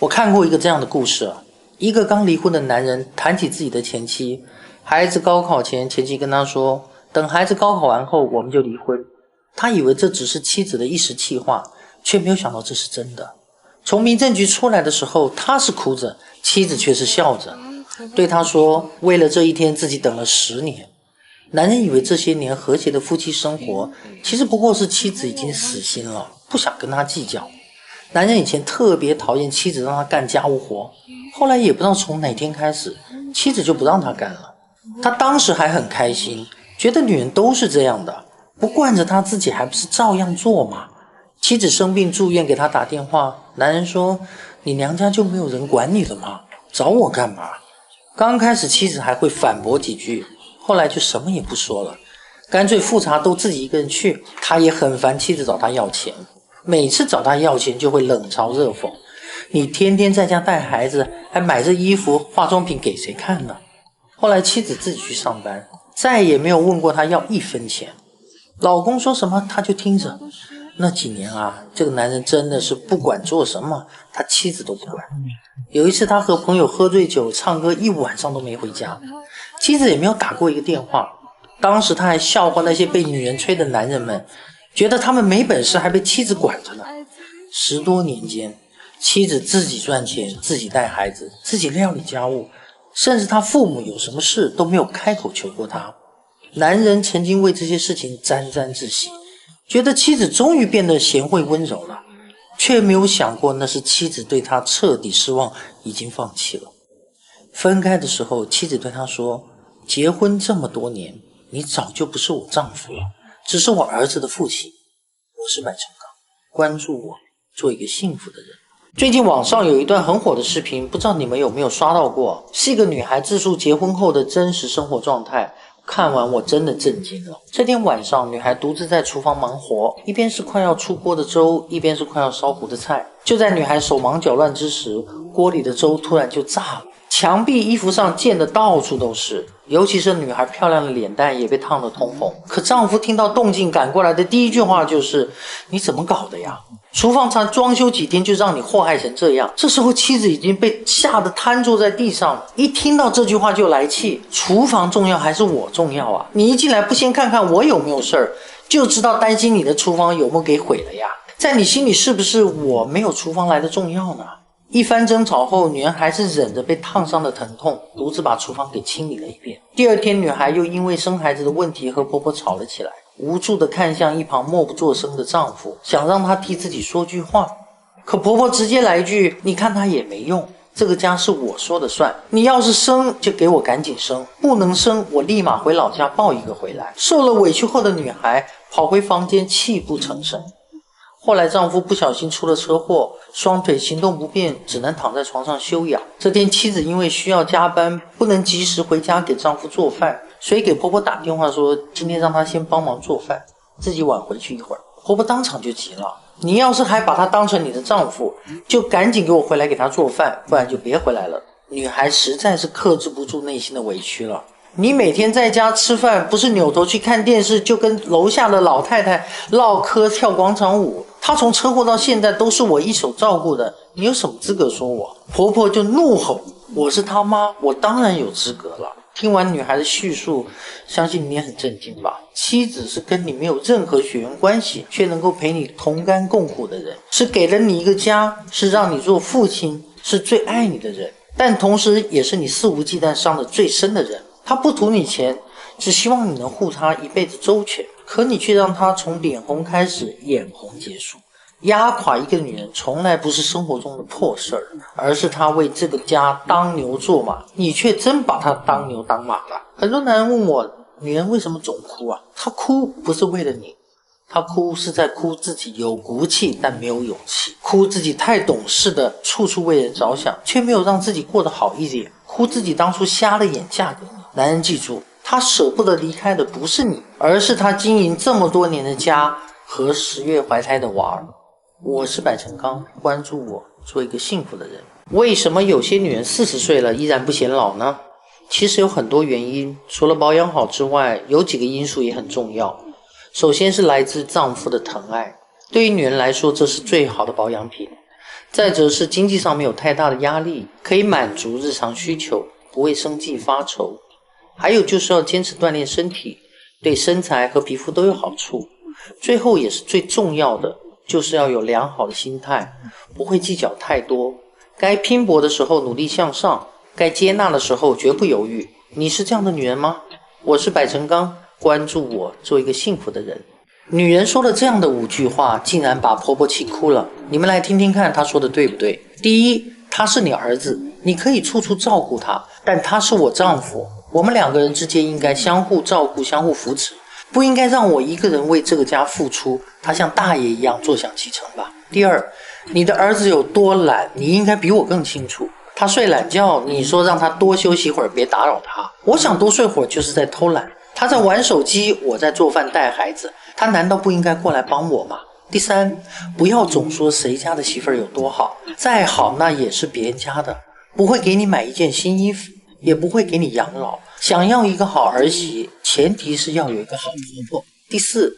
我看过一个这样的故事啊，一个刚离婚的男人谈起自己的前妻，孩子高考前，前妻跟他说，等孩子高考完后我们就离婚。他以为这只是妻子的一时气话，却没有想到这是真的。从民政局出来的时候，他是哭着，妻子却是笑着，对他说，为了这一天自己等了10年。男人以为这些年和谐的夫妻生活，其实不过是妻子已经死心了，不想跟他计较。男人以前特别讨厌妻子让他干家务活，后来也不知道从哪天开始，妻子就不让他干了。他当时还很开心，觉得女人都是这样的，不惯着他自己还不是照样做吗？妻子生病住院给他打电话，男人说，你娘家就没有人管你了吗？找我干嘛？刚开始妻子还会反驳几句，后来就什么也不说了，干脆复查都自己一个人去。他也很烦妻子找他要钱，每次找他要钱就会冷嘲热讽，你天天在家带孩子，还买这衣服化妆品给谁看呢？后来妻子自己去上班，再也没有问过他要1分钱，老公说什么他就听着。那几年啊，这个男人真的是不管做什么他妻子都不管。有一次他和朋友喝醉酒唱歌1晚上都没回家，妻子也没有打过一个电话。当时他还笑话那些被女人催的男人们，觉得他们没本事还被妻子管着呢。10多年间，妻子自己赚钱，自己带孩子，自己料理家务，甚至他父母有什么事都没有开口求过他。男人曾经为这些事情沾沾自喜，觉得妻子终于变得贤惠温柔了，却没有想过那是妻子对他彻底失望，已经放弃了。分开的时候，妻子对他说，结婚这么多年，你早就不是我丈夫了，只是我儿子的父亲。我是麦成刚，关注我，做一个幸福的人。最近网上有一段很火的视频，不知道你们有没有刷到过，是一个女孩自述结婚后的真实生活状态，看完我真的震惊了。这天晚上，女孩独自在厨房忙活，一边是快要出锅的粥，一边是快要烧糊的菜。就在女孩手忙脚乱之时，锅里的粥突然就炸了，墙壁衣服上溅得到处都是，尤其是女孩漂亮的脸蛋也被烫得通红。可丈夫听到动静赶过来的第一句话就是，你怎么搞的呀？厨房才装修几天就让你祸害成这样。这时候妻子已经被吓得瘫坐在地上，一听到这句话就来气，厨房重要还是我重要啊？你一进来不先看看我有没有事儿，就知道担心你的厨房有没有给毁了呀？在你心里是不是我没有厨房来的重要呢？一番争吵后，女人还是忍着被烫伤的疼痛，独自把厨房给清理了一遍。第二天，女孩又因为生孩子的问题和婆婆吵了起来，无助地看向一旁默不作声的丈夫，想让他替自己说句话。可婆婆直接来一句，你看他也没用，这个家是我说的算，你要是生就给我赶紧生，不能生我立马回老家抱一个回来。受了委屈后的女孩跑回房间泣不成声。后来丈夫不小心出了车祸，双腿行动不便，只能躺在床上休养。这天妻子因为需要加班，不能及时回家给丈夫做饭，所以给婆婆打电话说今天让她先帮忙做饭，自己晚回去一会儿。婆婆当场就急了，你要是还把他当成你的丈夫，就赶紧给我回来给他做饭，不然就别回来了。女孩实在是克制不住内心的委屈了。你每天在家吃饭，不是扭头去看电视，就跟楼下的老太太唠嗑跳广场舞。她从车祸到现在都是我一手照顾的，你有什么资格说我？婆婆就怒吼，我是她妈，我当然有资格了。听完女孩的叙述，相信你也很震惊吧？妻子是跟你没有任何血缘关系，却能够陪你同甘共苦的人，是给了你一个家，是让你做父亲，是最爱你的人，但同时也是你肆无忌惮伤得最深的人。他不图你钱，只希望你能护他一辈子周全，可你却让他从脸红开始，眼红结束。压垮一个女人从来不是生活中的破事儿，而是她为这个家当牛做马，你却真把她当牛当马了。很多男人问我，女人为什么总哭啊？她哭不是为了你，她哭是在哭自己有骨气但没有勇气，哭自己太懂事的处处为人着想，却没有让自己过得好一点，哭自己当初瞎了眼嫁给你。男人记住，他舍不得离开的不是你，而是他经营这么多年的家和10月怀胎的娃儿。我是百成刚，关注我，做一个幸福的人。为什么有些女人40岁了依然不显老呢？其实有很多原因，除了保养好之外，有几个因素也很重要。首先是来自丈夫的疼爱，对于女人来说，这是最好的保养品。再则是经济上没有太大的压力，可以满足日常需求，不为生计发愁。还有就是要坚持锻炼身体，对身材和皮肤都有好处。最后也是最重要的，就是要有良好的心态，不会计较太多。该拼搏的时候努力向上，该接纳的时候绝不犹豫。你是这样的女人吗？我是百成钢，关注我，做一个幸福的人。女人说了这样的5句话，竟然把婆婆气哭了。你们来听听看，她说的对不对？第一，他是你儿子，你可以处处照顾他，但他是我丈夫，我们2个人之间应该相互照顾，相互扶持，不应该让我一个人为这个家付出，他像大爷一样坐享其成吧。第二，你的儿子有多懒，你应该比我更清楚。他睡懒觉，你说让他多休息会儿，别打扰他。我想多睡会儿就是在偷懒。他在玩手机，我在做饭带孩子，他难道不应该过来帮我吗？第三，不要总说谁家的媳妇儿有多好，再好那也是别人家的，不会给你买一件新衣服，也不会给你养老。想要一个好儿媳，前提是要有一个好婆婆。第四，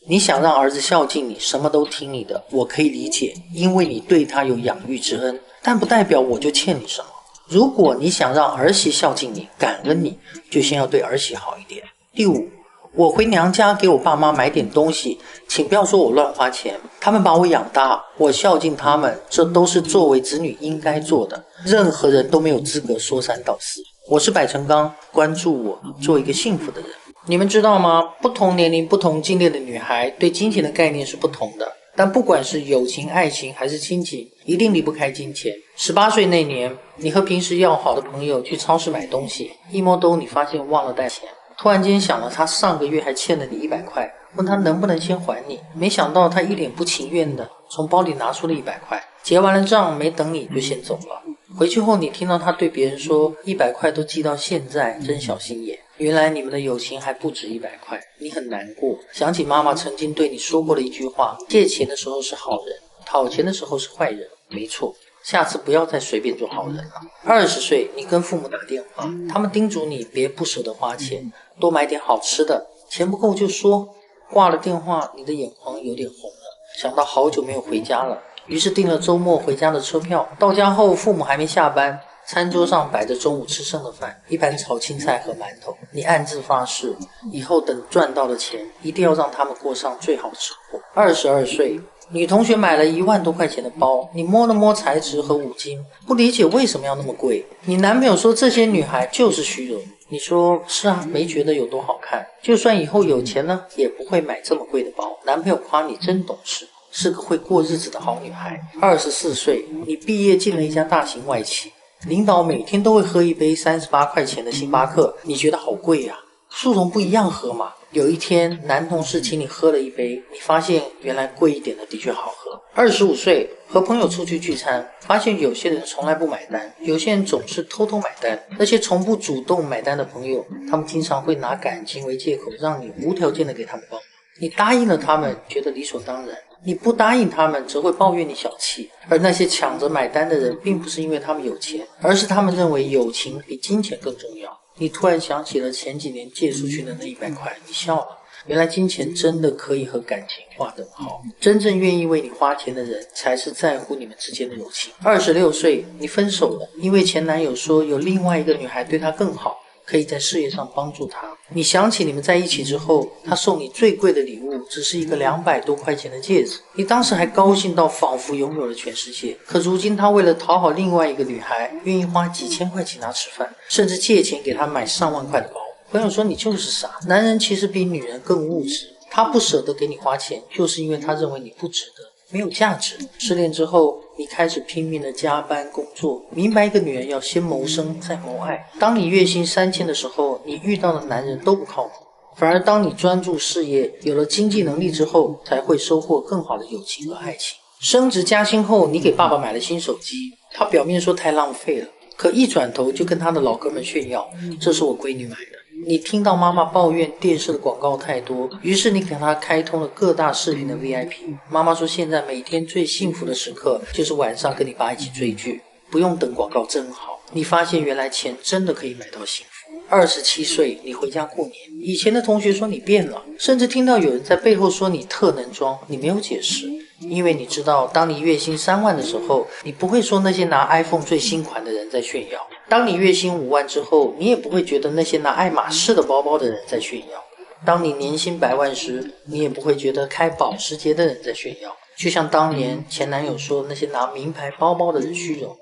你想让儿子孝敬你，什么都听你的，我可以理解，因为你对他有养育之恩，但不代表我就欠你什么。如果你想让儿媳孝敬你，感恩你，就先要对儿媳好一点。第五，我回娘家给我爸妈买点东西，请不要说我乱花钱，他们把我养大，我孝敬他们，这都是作为子女应该做的，任何人都没有资格说三道四。我是百成钢，关注我，做一个幸福的人。你们知道吗？不同年龄、不同经历的女孩对金钱的概念是不同的，但不管是友情、爱情还是亲情，一定离不开金钱。18岁那年，你和平时要好的朋友去超市买东西，一摸兜你发现忘了带钱，突然间想了他上个月还欠了你100块，问他能不能先还你，没想到他一脸不情愿的从包里拿出了100块，结完了账没等你就先走了。回去后你听到他对别人说100块都记到现在，真小心眼。原来你们的友情还不止100块，你很难过，想起妈妈曾经对你说过的一句话，借钱的时候是好人，讨钱的时候是坏人。没错，下次不要再随便做好人了。20岁你跟父母打电话，他们叮嘱你别不舍得花钱，多买点好吃的，钱不够就说。挂了电话，你的眼眶有点红了，想到好久没有回家了，于是订了周末回家的车票。到家后父母还没下班，餐桌上摆着中午吃剩的饭，一盘炒青菜和馒头。你暗自发誓，以后等赚到的钱一定要让他们过上最好的生活。22岁，女同学买了1万多块钱的包，你摸了摸材质和五金，不理解为什么要那么贵。你男朋友说这些女孩就是虚荣，你说是啊，没觉得有多好看，就算以后有钱呢，也不会买这么贵的包。男朋友夸你真懂事，是个会过日子的好女孩。24岁，你毕业进了一家大型外企，领导每天都会喝一杯38块钱的星巴克，你觉得好贵呀，速溶不一样喝嘛。有一天男同事请你喝了一杯，你发现原来贵一点的的确好喝。25岁，和朋友出去聚餐，发现有些人从来不买单，有些人总是偷偷买单。那些从不主动买单的朋友，他们经常会拿感情为借口，让你无条件的给他们帮忙。你答应了他们，觉得理所当然，你不答应他们，则会抱怨你小气。而那些抢着买单的人，并不是因为他们有钱，而是他们认为友情比金钱更重要。你突然想起了前几年借出去的那100块，你笑了。原来金钱真的可以和感情划等号，真正愿意为你花钱的人，才是在乎你们之间的友情。26岁，你分手了，因为前男友说有另外一个女孩对他更好，可以在事业上帮助他。你想起你们在一起之后，他送你最贵的礼物只是一个200多块钱的戒指，你当时还高兴到仿佛拥有了全世界。可如今他为了讨好另外一个女孩，愿意花几千块请她吃饭，甚至借钱给她买上万块的包。朋友说你就是傻，男人其实比女人更物质，他不舍得给你花钱，就是因为他认为你不值得，没有价值。失恋之后，你开始拼命的加班工作，明白一个女人要先谋生再谋爱。当你月薪3000的时候，你遇到的男人都不靠谱，反而当你专注事业，有了经济能力之后，才会收获更好的友情和爱情。升职加薪后，你给爸爸买了新手机，他表面说太浪费了，可一转头就跟他的老哥们炫耀，这是我闺女买的。你听到妈妈抱怨电视的广告太多，于是你给她开通了各大视频的 VIP。 妈妈说现在每天最幸福的时刻就是晚上跟你爸一起追剧，不用等广告真好。你发现原来钱真的可以买到幸福。27岁，你回家过年，以前的同学说你变了，甚至听到有人在背后说你特能装，你没有解释，因为你知道，当你月薪3万的时候，你不会说那些拿 iPhone 最新款的人在炫耀；当你月薪5万之后，你也不会觉得那些拿爱马仕的包包的人在炫耀；当你年薪100万时，你也不会觉得开保时捷的人在炫耀。就像当年前男友说那些拿名牌包包的人虚荣，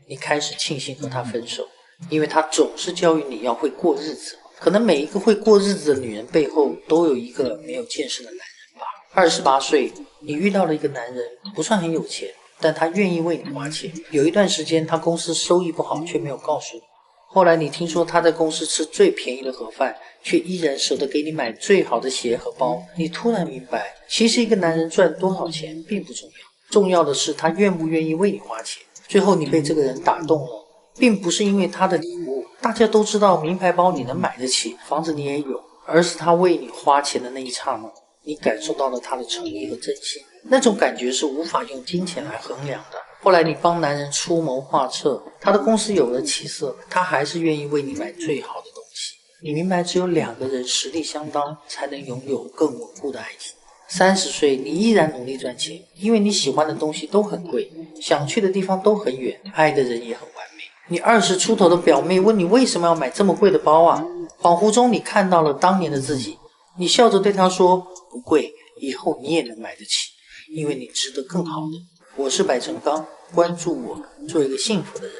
你开始庆幸和他分手，因为他总是教育你要会过日子。可能每一个会过日子的女人背后都有一个没有见识的男人吧。28岁，你遇到了一个男人，不算很有钱，但他愿意为你花钱。有一段时间他公司收益不好，却没有告诉你。后来你听说他在公司吃最便宜的盒饭，却依然舍得给你买最好的鞋和包。你突然明白，其实一个男人赚多少钱并不重要，重要的是他愿不愿意为你花钱。最后你被这个人打动了，并不是因为他的礼物，大家都知道名牌包你能买得起，房子你也有，而是他为你花钱的那一刹那，你感受到了他的诚意和真心，那种感觉是无法用金钱来衡量的。后来你帮男人出谋划策，他的公司有了起色，他还是愿意为你买最好的东西。你明白，只有2个人实力相当，才能拥有更稳固的爱情。30岁，你依然努力赚钱，因为你喜欢的东西都很贵，想去的地方都很远，爱的人也很完美。你20出头的表妹问你为什么要买这么贵的包啊？恍惚中你看到了当年的自己，你笑着对她说，不贵，以后你也能买得起，因为你值得更好的。我是百成刚，关注我，做一个幸福的人。